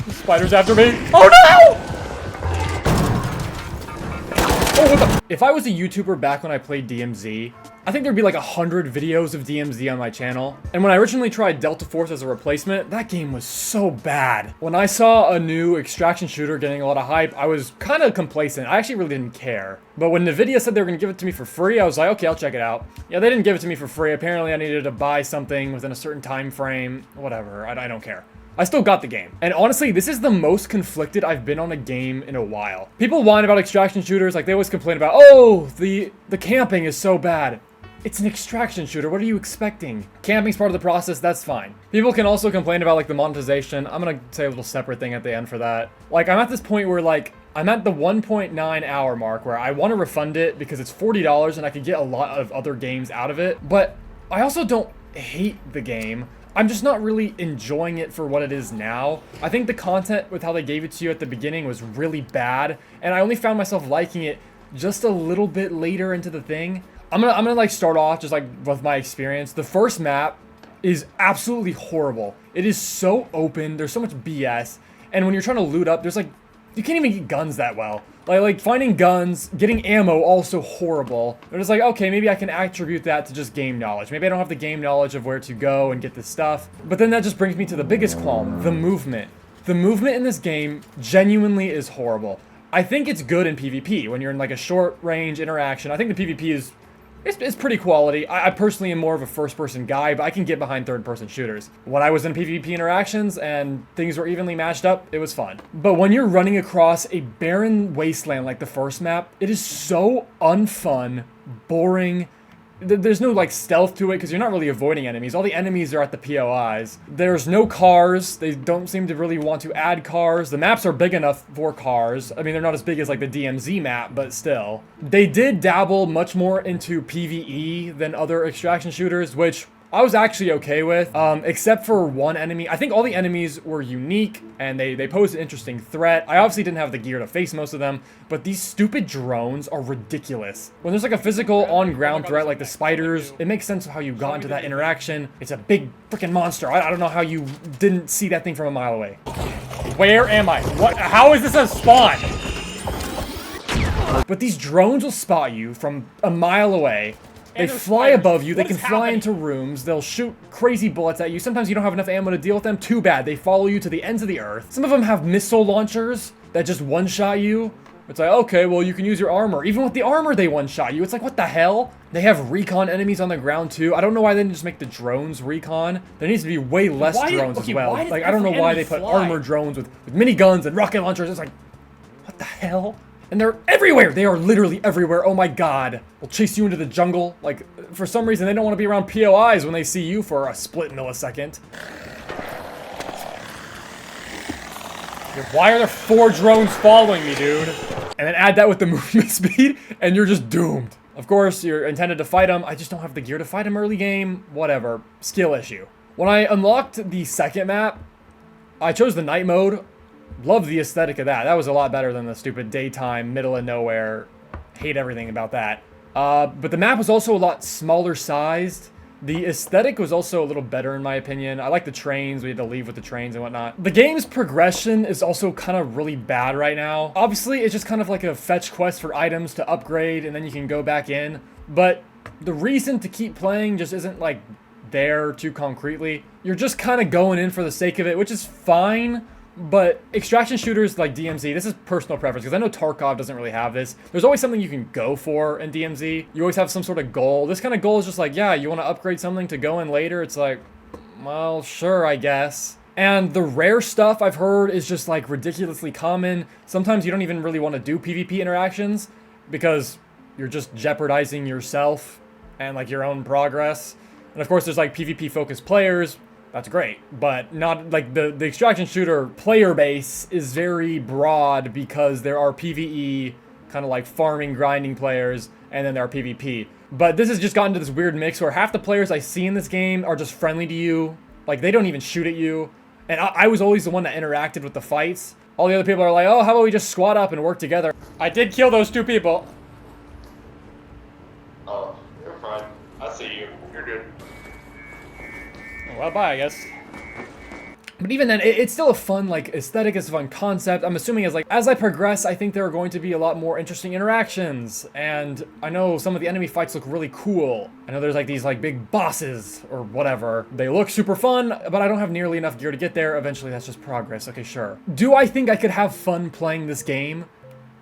The spider's after me. Oh no! Oh, what the? If I was a YouTuber back when I played DMZ, I think there'd be like 100 videos of DMZ on my channel. And when I originally tried Delta Force as a replacement, that game was so bad. When I saw a new extraction shooter getting a lot of hype, I was kind of complacent. I actually really didn't care. But when NVIDIA said they were gonna give it to me for free, I was like, okay, I'll check it out. Yeah, they didn't give it to me for free. Apparently I needed to buy something within a certain time frame. Whatever, I don't care. I still got the game. And honestly, this is the most conflicted I've been on a game in a while. People whine about extraction shooters, like they always complain about, oh, the camping is so bad. It's an extraction shooter, what are you expecting? Camping's part of the process, that's fine. People can also complain about like the monetization. I'm gonna say a little separate thing at the end for that. Like I'm at this point where like, I'm at the 1.9 hour mark where I want to refund it because it's $40 and I could get a lot of other games out of it. But I also don't hate the game. I'm just not really enjoying it for what it is now. I think the content with how they gave it to you at the beginning was really bad, and I only found myself liking it just a little bit later into the thing. I'm gonna like start off just like with my experience. The first map is absolutely horrible. It is so open, there's so much BS, and when you're trying to loot up, there's like, you can't even get guns that well. Like finding guns, getting ammo, also horrible. They're just like, okay, maybe I can attribute that to just game knowledge. Maybe I don't have the game knowledge of where to go and get this stuff. But then that just brings me to the biggest qualm, the movement. The movement in this game genuinely is horrible. I think it's good in PvP, when you're in like a short range interaction. I think the PvP is it's pretty quality. I personally am more of a first-person guy, but I can get behind third-person shooters. When I was in PvP interactions and things were evenly matched up, it was fun. But when you're running across a barren wasteland like the first map, it is so unfun, boring. There's no like stealth to it because you're not really avoiding enemies. All the enemies are at the POIs. There's no cars. They don't seem to really want to add cars. The maps are big enough for cars. I mean, they're not as big as like the DMZ map, but still. They did dabble much more into PvE than other extraction shooters, which I was actually okay with, except for one enemy. I think all the enemies were unique, and they posed an interesting threat. I obviously didn't have the gear to face most of them, but these stupid drones are ridiculous. When there's like a physical on-ground threat like the spiders, it makes sense of how you got into that interaction. It's a big freaking monster. I don't know how you didn't see that thing from a mile away. Where am I? What? How is this a spawn? But these drones will spot you from a mile away. They fly above you, they can fly into rooms, they'll shoot crazy bullets at you. Sometimes you don't have enough ammo to deal with them, too bad. They follow you to the ends of the earth. Some of them have missile launchers that just one-shot you. It's like, okay, well, you can use your armor. Even with the armor, they one-shot you. It's like, what the hell? They have recon enemies on the ground, too. I don't know why they didn't just make the drones recon. There needs to be way less drones as well. Like, I don't know why they put armor drones with miniguns and rocket launchers. It's like, what the hell? And they're everywhere! They are literally everywhere. Oh my god. They'll chase you into the jungle. Like, for some reason, they don't want to be around POIs when they see you for a split millisecond. Why are there 4 drones following me, dude? And then add that with the movement speed, and you're just doomed. Of course, you're intended to fight them. I just don't have the gear to fight them early game. Whatever. Skill issue. When I unlocked the second map, I chose the night mode. Love the aesthetic of that. That was a lot better than the stupid daytime, middle of nowhere. Hate everything about that. But the map was also a lot smaller sized. The aesthetic was also a little better in my opinion. I like the trains. We had to leave with the trains and whatnot. The game's progression is also kind of really bad right now. Obviously, it's just kind of like a fetch quest for items to upgrade and then you can go back in. But the reason to keep playing just isn't like there too concretely. You're just kind of going in for the sake of it, which is fine. But extraction shooters like DMZ, this is personal preference, because I know Tarkov doesn't really have this. There's always something you can go for in DMZ. You always have some sort of goal. This kind of goal is just like, yeah, you want to upgrade something to go in later? It's like, well, sure, I guess. And the rare stuff I've heard is just like ridiculously common. Sometimes you don't even really want to do PvP interactions because you're just jeopardizing yourself and like your own progress. And of course, there's like PvP focused players. That's great, but not like the extraction shooter player base is very broad because there are PvE, kind of like farming, grinding players, and then there are PvP. But this has just gotten to this weird mix where half the players I see in this game are just friendly to you. Like, they don't even shoot at you. And I was always the one that interacted with the fights. All the other people are like, oh, how about we just squad up and work together? I did kill those 2 people. Oh, you're fine. I see you. You're good. Well, bye, I guess. But even then, it's still a fun, like, aesthetic, it's a fun concept. I'm assuming as I progress, I think there are going to be a lot more interesting interactions. And I know some of the enemy fights look really cool. I know there's, like, these, like, big bosses or whatever. They look super fun, but I don't have nearly enough gear to get there. Eventually, that's just progress. Okay, sure. Do I think I could have fun playing this game?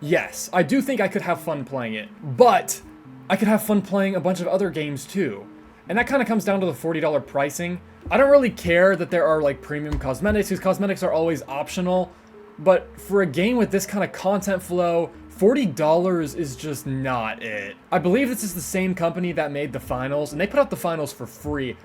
Yes, I do think I could have fun playing it. But I could have fun playing a bunch of other games, too. And that kind of comes down to the $40 pricing. I don't really care that there are like premium cosmetics, because cosmetics are always optional, but for a game with this kind of content flow, $40 is just not it. I believe this is the same company that made the finals, and they put out the finals for free.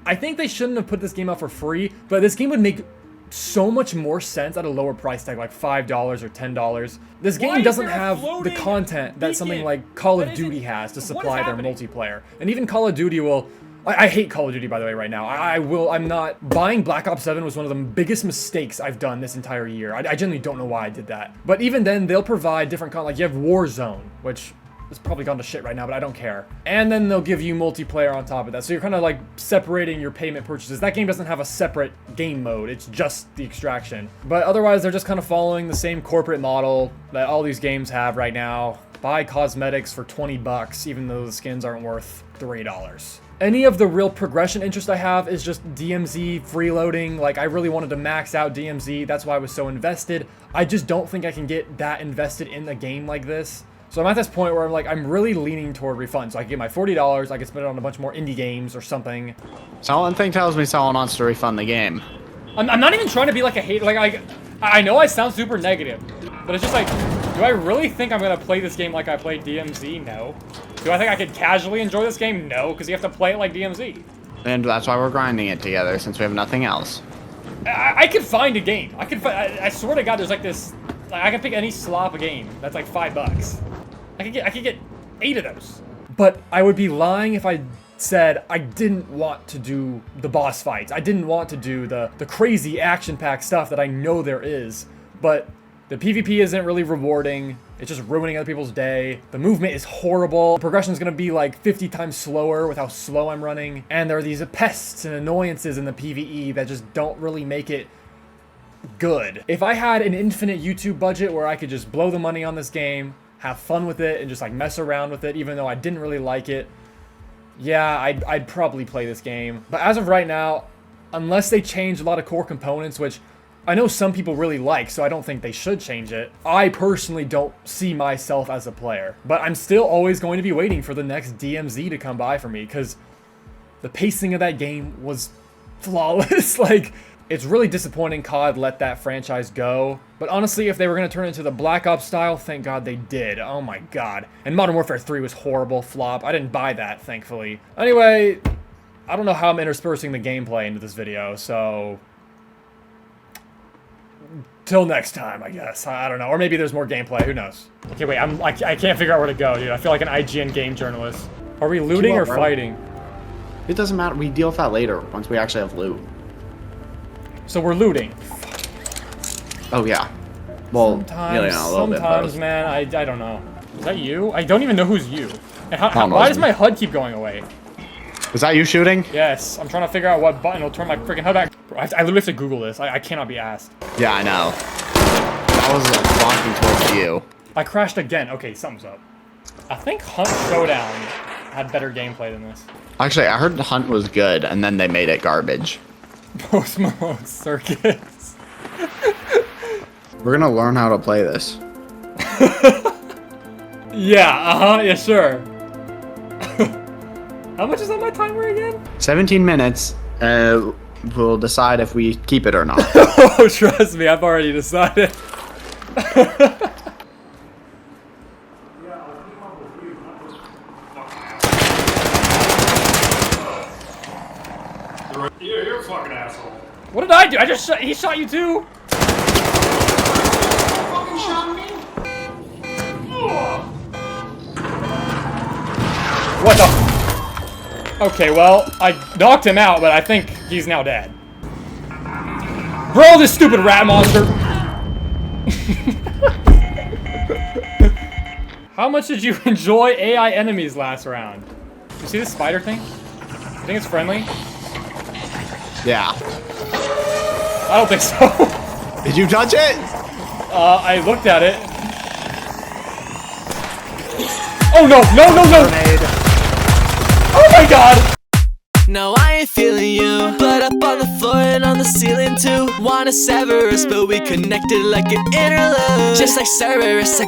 I think they shouldn't have put this game out for free, but this game would make so much more sense at a lower price tag, like $5 or $10. This game doesn't have the content that something like Call of Duty has to supply their multiplayer. And even Call of Duty will... I hate Call of Duty, by the way, right now. I'm not... Buying Black Ops 7 was one of the biggest mistakes I've done this entire year. I genuinely don't know why I did that. But even then, they'll provide different content. Like, you have Warzone, which is probably gone to shit right now, but I don't care. And then they'll give you multiplayer on top of that. So you're kind of like separating your payment purchases. That game doesn't have a separate game mode. It's just the extraction. But otherwise, they're just kind of following the same corporate model that all these games have right now. Buy cosmetics for 20 bucks, even though the skins aren't worth $3. Any of the real progression interest I have is just DMZ freeloading. Like, I really wanted to max out DMZ. That's why I was so invested. I just don't think I can get that invested in a game like this. So I'm at this point where I'm like, I'm really leaning toward refund. So I can get my $40, I can spend it on a bunch more indie games or something. Someone tells me someone wants to refund the game. I'm not even trying to be like a hater. Like, I know I sound super negative, but it's just like, do I really think I'm gonna play this game like I played DMZ? No. Do I think I could casually enjoy this game? No, because you have to play it like DMZ. And that's why we're grinding it together, since we have nothing else. I could find a game. I swear to God, there's like this. Like, I can pick any slop game that's like $5. I could get 8 of those. But I would be lying if I said I didn't want to do the boss fights. I didn't want to do the crazy action-packed stuff that I know there is. But the PvP isn't really rewarding. It's just ruining other people's day. The movement is horrible. Progression is going to be like 50 times slower with how slow I'm running. And there are these pests and annoyances in the PvE that just don't really make it good. If I had an infinite YouTube budget where I could just blow the money on this game, have fun with it, and just like mess around with it, even though I didn't really like it, yeah, I'd probably play this game. But as of right now, unless they change a lot of core components, which I know some people really like, so I don't think they should change it, I personally don't see myself as a player. But I'm still always going to be waiting for the next DMZ to come by for me, because the pacing of that game was flawless. Like, it's really disappointing COD let that franchise go. But honestly, if they were going to turn it into the Black Ops style, thank God they did. Oh my God. And Modern Warfare 3 was horrible, flop. I didn't buy that, thankfully. Anyway, I don't know how I'm interspersing the gameplay into this video, so till next time, I guess. I don't know. Or maybe there's more gameplay. Who knows? Okay, wait. I can't figure out where to go, dude. I feel like an IGN game journalist. Are we looting or fighting? It doesn't matter. We deal with that later, once we actually have loot. So we're looting. Oh, yeah. Well, sometimes, a little bit both. Man, I don't know. Is that you? I don't even know who's you. And why does my HUD keep going away? Is that you shooting? Yes. I'm trying to figure out what button will turn my freaking HUD back. Bro, I literally have to Google this. I cannot be asked. Yeah, I know. That was walking towards you. I crashed again. Okay, something's up. I think Hunt Showdown had better gameplay than this. Actually, I heard the Hunt was good, and then they made it garbage. Post Malone Circus. We're gonna learn how to play this. Yeah, yeah, sure. How much is on my timer again? 17 minutes. We'll decide if we keep it or not. Oh, trust me, I've already decided. You're a fucking asshole. What did I do? He shot you too? Fucking shot me? What the? Okay, well, I knocked him out, but I think he's now dead. Bro, this stupid rat monster! How much did you enjoy AI enemies last round? You see this spider thing? I think it's friendly. Yeah. I don't think so. Did you touch it? I looked at it. Oh no, no, no, no! Grenade. Oh my god! No, I ain't feeling you, but up on the floor and on the ceiling too. Wanna sever us, but we connected like an interlude. Just like Cerberus,